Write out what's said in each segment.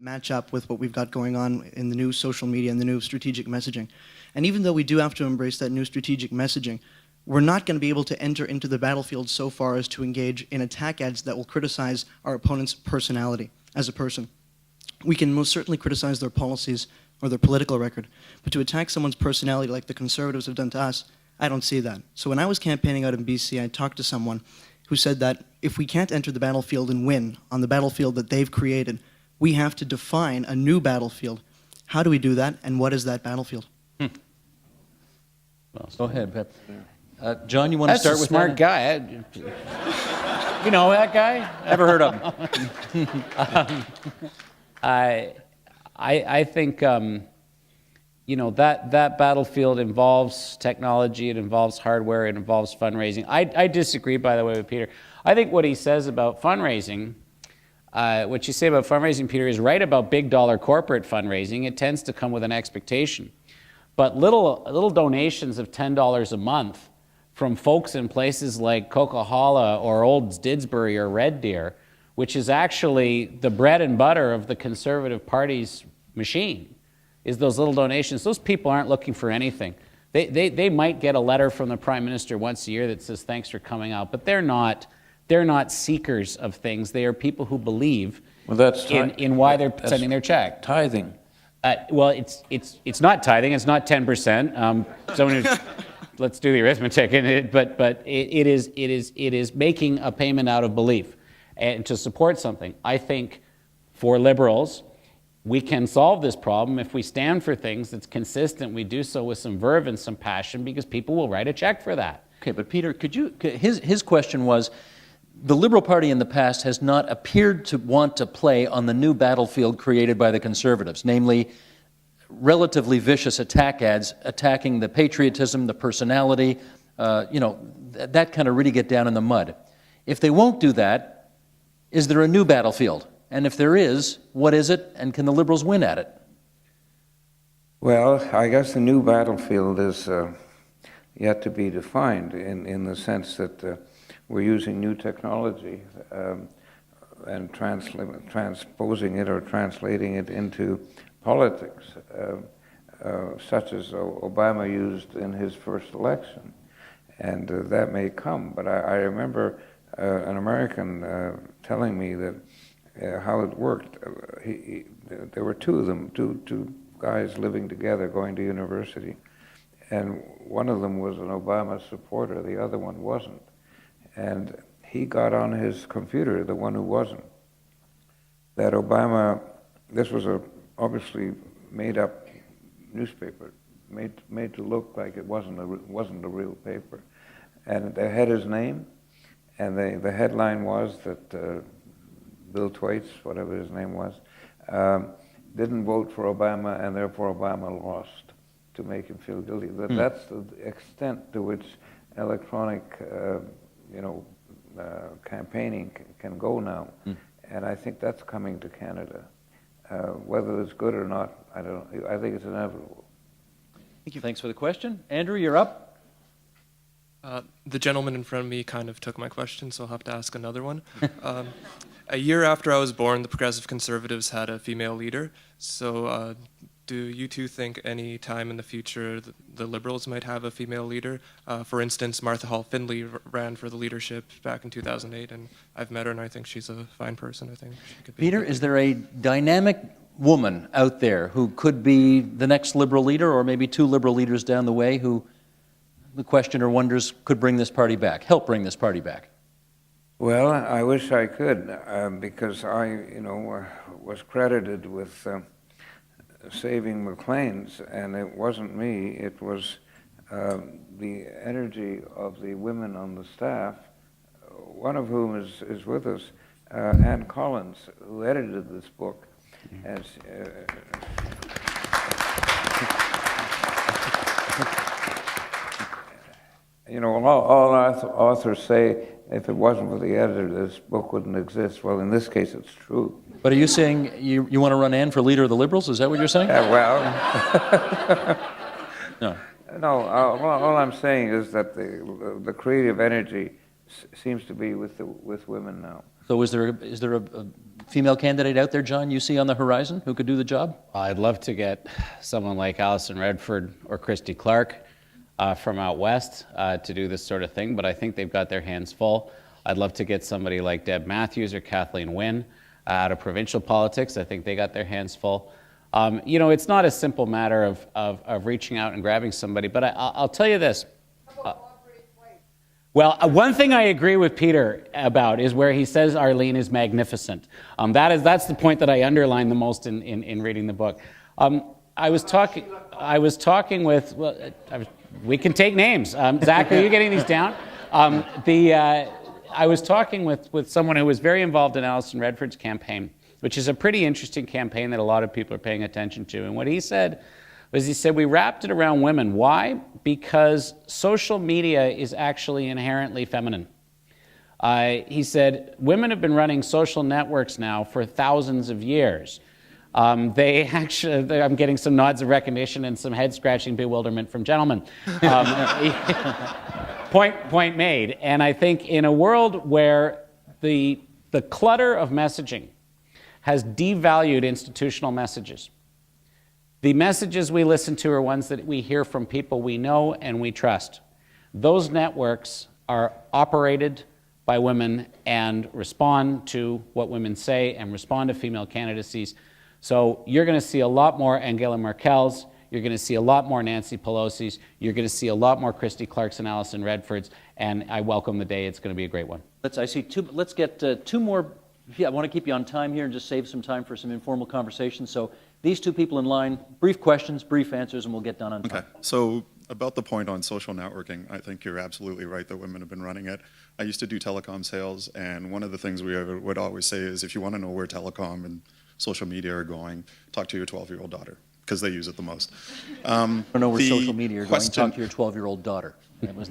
match up with what we've got going on in the new social media and the new strategic messaging. And even though we do have to embrace that new strategic messaging, we're not going to be able to enter into the battlefield so far as to engage in attack ads that will criticize our opponent's personality as a person. We can most certainly criticize their policies or their political record, but to attack someone's personality like the Conservatives have done to us, I don't see that. So when I was campaigning out in BC, I talked to someone who said that if we can't enter the battlefield and win on the battlefield that they've created, we have to define a new battlefield. How do we do that, and what is that battlefield? Well, go ahead, Pep. John, you want to start with That's a smart guy. You know that guy? Never heard of him. I think you know that battlefield involves technology, it involves hardware, it involves fundraising. I disagree, by the way, with Peter. I think what he says about fundraising, what you say about fundraising, Peter, is right about big dollar corporate fundraising. It tends to come with an expectation. But little donations of $10 a month from folks in places like Coquihalla or Old Didsbury or Red Deer, which is actually the bread and butter of the Conservative Party's machine, is those little donations. Those people aren't looking for anything. They might get a letter from the Prime Minister once a year that says thanks for coming out, but they're not seekers of things. They are people who believe in why they're sending their check. Tithing. Well, it's not tithing. It's not 10%. Someone who's, let's do the arithmetic. But it is making a payment out of belief and to support something. I think for Liberals, we can solve this problem if we stand for things that's consistent. We do so with some verve and some passion because people will write a check for that. Okay, but Peter, his question was, the Liberal Party in the past has not appeared to want to play on the new battlefield created by the Conservatives, namely relatively vicious attack ads attacking the patriotism, the personality, that kind of really get down in the mud. If they won't do that, is there a new battlefield? And if there is, what is it, and can the Liberals win at it? Well, I guess the new battlefield is yet to be defined in the sense that we're using new technology and transposing it or translating it into politics, such as Obama used in his first election. And that may come. But I remember an American telling me that how it worked. There were two of them, two guys living together, going to university. And one of them was an Obama supporter, the other one wasn't. And he got on his computer, the one who wasn't, that Obama, this was a obviously made up newspaper, made to look like it wasn't a real paper. And they had his name, and the headline was that Bill Thwaites, whatever his name was, didn't vote for Obama, and therefore Obama lost, to make him feel guilty. That's the extent to which electronic campaigning can go now. And I think that's coming to Canada. Whether it's good or not, I don't know. I think it's inevitable. Thank you. Thanks for the question. Andrew, you're up. The gentleman in front of me kind of took my question, so I'll have to ask another one. A year after I was born, the Progressive Conservatives had a female leader. So do you two think any time in the future the Liberals might have a female leader? For instance, Martha Hall Findlay ran for the leadership back in 2008, and I've met her, and I think she's a fine person. I think she could be. Peter, is there a dynamic woman out there who could be the next Liberal leader, or maybe two Liberal leaders down the way, who the questioner wonders could bring this party back, help bring this party back? Well, I wish I could, because I, was credited with saving Maclean's, and it wasn't me. It was the energy of the women on the staff, one of whom is with us, Ann Collins, who edited this book. As, all authors say, if it wasn't for the editor, this book wouldn't exist. Well, in this case, it's true. But are you saying you want to run Ann for leader of the Liberals? Is that what you're saying? No. No, all I'm saying is that the creative energy seems to be with women now. So is there a female candidate out there, John, you see on the horizon who could do the job? I'd love to get someone like Alison Redford or Christy Clark from out west to do this sort of thing, but I think they've got their hands full. I'd love to get somebody like Deb Matthews or Kathleen Wynne out of provincial politics. I think they got their hands full. You know, it's not a simple matter of reaching out and grabbing somebody, but I'll tell you this. Well, one thing I agree with Peter about is where he says Arlene is magnificent. That's the point that I underline the most in reading the book. I was talking with, well, we can take names. Zach, are you getting these down? I was talking with someone who was very involved in Alison Redford's campaign, which is a pretty interesting campaign that a lot of people are paying attention to. And what he said was, we wrapped it around women. Why? Because social media is actually inherently feminine. He said, women have been running social networks now for thousands of years. I'm getting some nods of recognition and some head-scratching bewilderment from gentlemen. Point made. And I think in a world where the clutter of messaging has devalued institutional messages, the messages we listen to are ones that we hear from people we know and we trust. Those networks are operated by women and respond to what women say and respond to female candidacies. So you're going to see a lot more Angela Merkel's, you're going to see a lot more Nancy Pelosi's, you're going to see a lot more Christy Clark's and Alison Redford's, and I welcome the day. It's going to be a great one. Let's get two more. Yeah, I want to keep you on time here and just save some time for some informal conversation. So these two people in line, brief questions, brief answers, and we'll get done on time. Okay, so about the point on social networking, I think you're absolutely right that women have been running it. I used to do telecom sales, and one of the things we would always say is if you want to know where telecom and social media are going, talk to your 12-year-old daughter, because they use it the most. I don't know where social media are going. Talk to your 12-year-old daughter. That was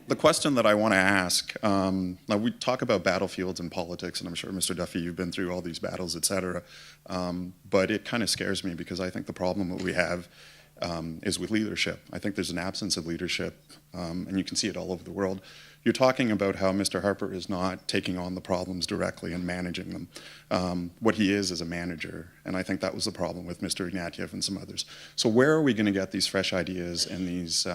the question that I want to ask, now we talk about battlefields in politics, and I'm sure, Mr. Duffy, you've been through all these battles, et cetera, but it kind of scares me because I think the problem that we have is with leadership. I think there's an absence of leadership, and you can see it all over the world. You're talking about how Mr. Harper is not taking on the problems directly and managing them. What he is a manager, and I think that was the problem with Mr. Ignatieff and some others. So where are we going to get these fresh ideas and these,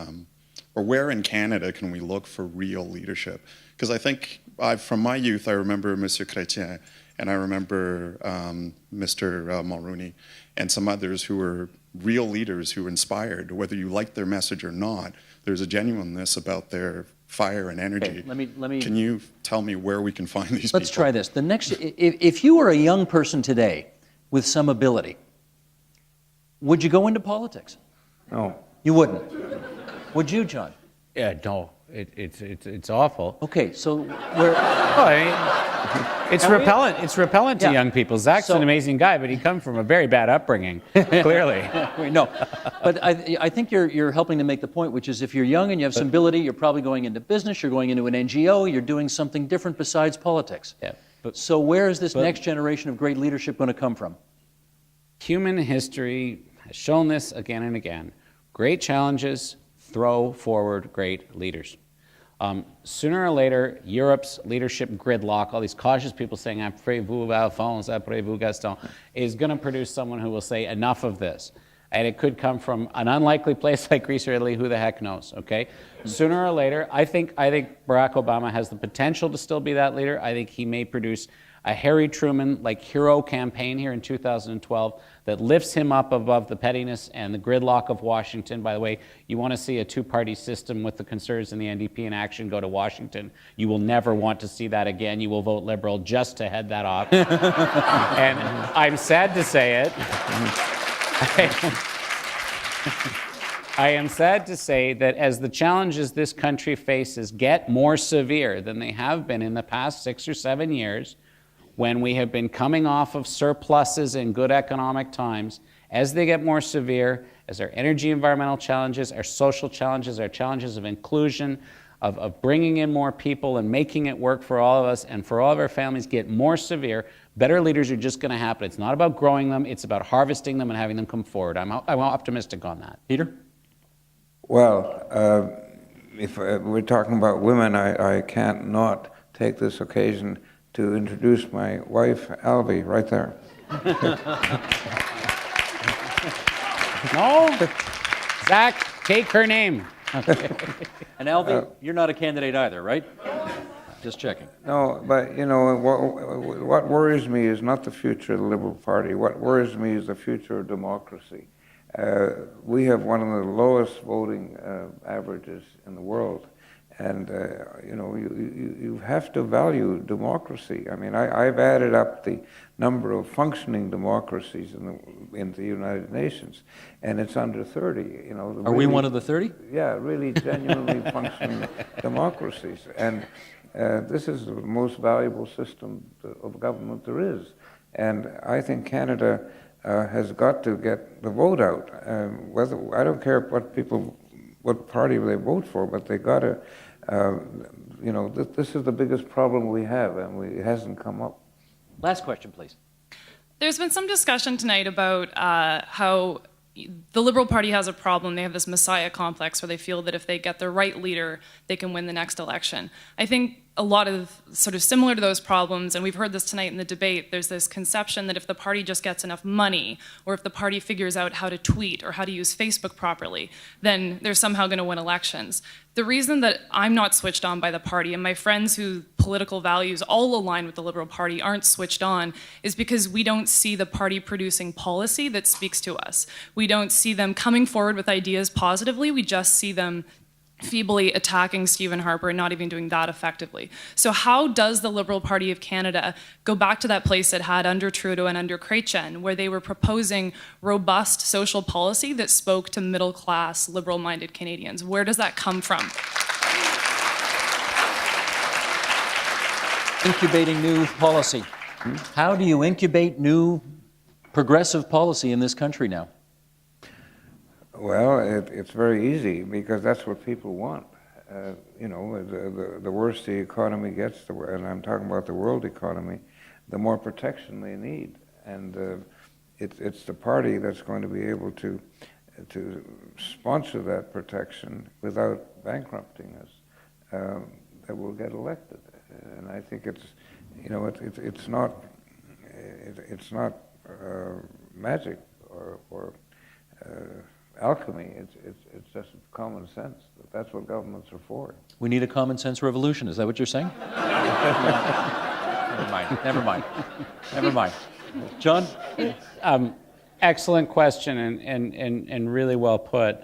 or where in Canada can we look for real leadership? Because I think from my youth, I remember Monsieur Chrétien, and I remember Mr. Mulroney, and some others who were real leaders who inspired, whether you liked their message or not. There's a genuineness about their fire and energy. Okay, let me. Can you tell me where we can find these people? Let's try this. If you were a young person today with some ability, would you go into politics? No. You wouldn't. Would you, John? Yeah, no, it's awful. Okay, so we're. Well, I mean, it's repellent. It's repellent to young people. Zach's an amazing guy, but he comes from a very bad upbringing, clearly. No, but I think you're helping to make the point, which is if you're young and you have some ability, you're probably going into business, you're going into an NGO, you're doing something different besides politics. Yeah. So where is this next generation of great leadership going to come from? Human history has shown this again and again. Great challenges throw forward great leaders. Sooner or later, Europe's leadership gridlock, all these cautious people saying, après-vous, Alphonse, après-vous, Gaston, is going to produce someone who will say, enough of this. And it could come from an unlikely place like Greece or Italy, who the heck knows, okay? Sooner or later, I think Barack Obama has the potential to still be that leader. I think he may produce a Harry Truman-like hero campaign here in 2012 that lifts him up above the pettiness and the gridlock of Washington. By the way, you want to see a two-party system with the Conservatives and the NDP in action, go to Washington. You will never want to see that again. You will vote Liberal just to head that off. And I'm sad to say it. I am sad to say that as the challenges this country faces get more severe than they have been in the past 6 or 7 years, when we have been coming off of surpluses in good economic times, as they get more severe, as our energy environmental challenges, our social challenges, our challenges of inclusion, of bringing in more people and making it work for all of us and for all of our families get more severe, better leaders are just going to happen. It's not about growing them, it's about harvesting them and having them come forward. I'm optimistic on that. Peter? Well, if we're talking about women, I can't not take this occasion to introduce my wife, Alvy, right there. No? Zach, take her name. And Alvy, you're not a candidate either, right? Just checking. No, but you know, what worries me is not the future of the Liberal Party. What worries me is the future of democracy. We have one of the lowest voting averages in the world. And you know, you have to value democracy. I mean, I've added up the number of functioning democracies in the United Nations, and it's under 30. You know, Are we one of the 30? Yeah, really genuinely functioning democracies. And this is the most valuable system of government there is. And I think Canada has got to get the vote out. Whether I don't care what party they vote for, but they got to, you know, this is the biggest problem we have, and it hasn't come up. Last question, please. There's been some discussion tonight about how the Liberal Party has a problem. They have this messiah complex where they feel that if they get the right leader, they can win the next election. I think a lot of sort of similar to those problems, and we've heard this tonight in the debate, there's this conception that if the party just gets enough money, or if the party figures out how to tweet or how to use Facebook properly, then they're somehow going to win elections. The reason that I'm not switched on by the party, and my friends whose political values all align with the Liberal Party aren't switched on, is because we don't see the party producing policy that speaks to us. We don't see them coming forward with ideas positively, we just see them feebly attacking Stephen Harper and not even doing that effectively. So how does the Liberal Party of Canada go back to that place it had under Trudeau and under Chrétien, where they were proposing robust social policy that spoke to middle-class, liberal-minded Canadians? Where does that come from? Incubating new policy. How do you incubate new progressive policy in this country now? Well, it's very easy because that's what people want. You know, the worse the economy gets, and I'm talking about the world economy, the more protection they need. And it's the party that's going to be able to sponsor that protection without bankrupting us that will get elected. And I think it's, you know, it's not magic or alchemy. It's just common sense. That's what governments are for. We need a common sense revolution. Is that what you're saying? Never mind. John? Excellent question and really well put.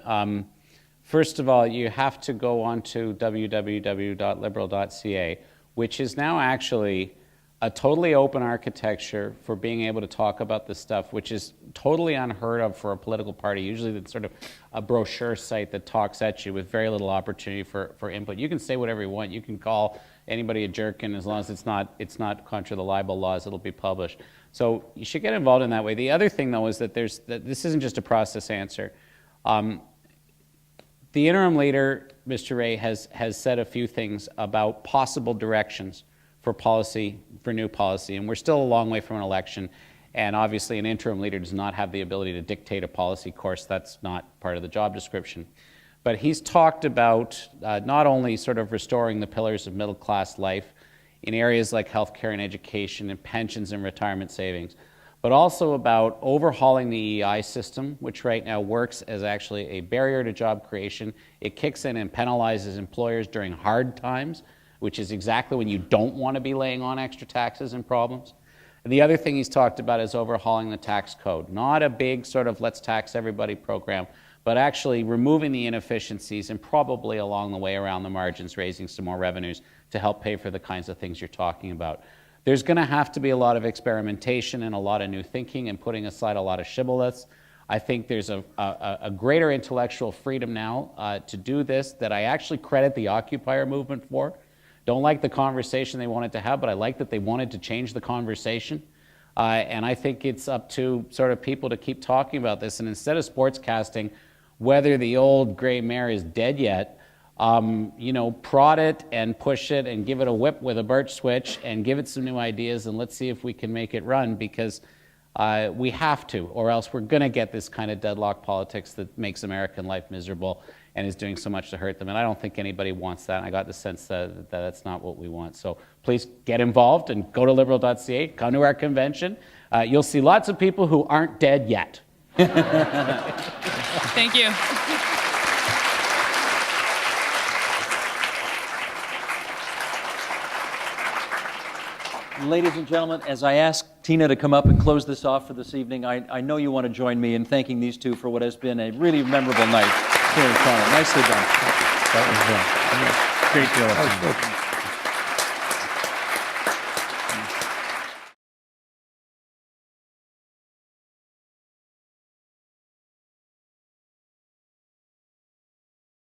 First of all, you have to go on to www.liberal.ca, which is now actually a totally open architecture for being able to talk about this stuff, which is totally unheard of for a political party. Usually it's sort of a brochure site that talks at you with very little opportunity for input. You can say whatever you want. You can call anybody a jerk, and as long as it's not contra the libel laws, it'll be published. So you should get involved in that way. The other thing, though, is that this isn't just a process answer. The interim leader, Mr. Ray, has said a few things about possible directions for new policy, and we're still a long way from an election, and obviously an interim leader does not have the ability to dictate a policy course. That's not part of the job description. But he's talked about not only sort of restoring the pillars of middle-class life in areas like healthcare and education and pensions and retirement savings, but also about overhauling the EI system, which right now works as actually a barrier to job creation. It kicks in and penalizes employers during hard times, which is exactly when you don't want to be laying on extra taxes and problems. And the other thing he's talked about is overhauling the tax code. Not a big sort of let's tax everybody program, but actually removing the inefficiencies and probably along the way around the margins raising some more revenues to help pay for the kinds of things you're talking about. There's going to have to be a lot of experimentation and a lot of new thinking and putting aside a lot of shibboleths. I think there's a greater intellectual freedom now to do this that I actually credit the Occupier movement for. Don't like the conversation they wanted to have, but I like that they wanted to change the conversation. And I think it's up to sort of people to keep talking about this. And instead of sportscasting whether the old gray mare is dead yet, you know, prod it and push it and give it a whip with a birch switch and give it some new ideas and let's see if we can make it run, because we have to, or else we're going to get this kind of deadlock politics that makes American life miserable. and is doing so much to hurt them. And I don't think anybody wants that. I got the sense that that's not what we want. So please get involved and go to liberal.ca, come to our convention. You'll see lots of people who aren't dead yet. Thank you. Ladies and gentlemen, as I ask Tina to come up and close this off for this evening, I know you want to join me in thanking these two for what has been a really memorable night here in Toronto. Nicely done. That was a great deal of fun.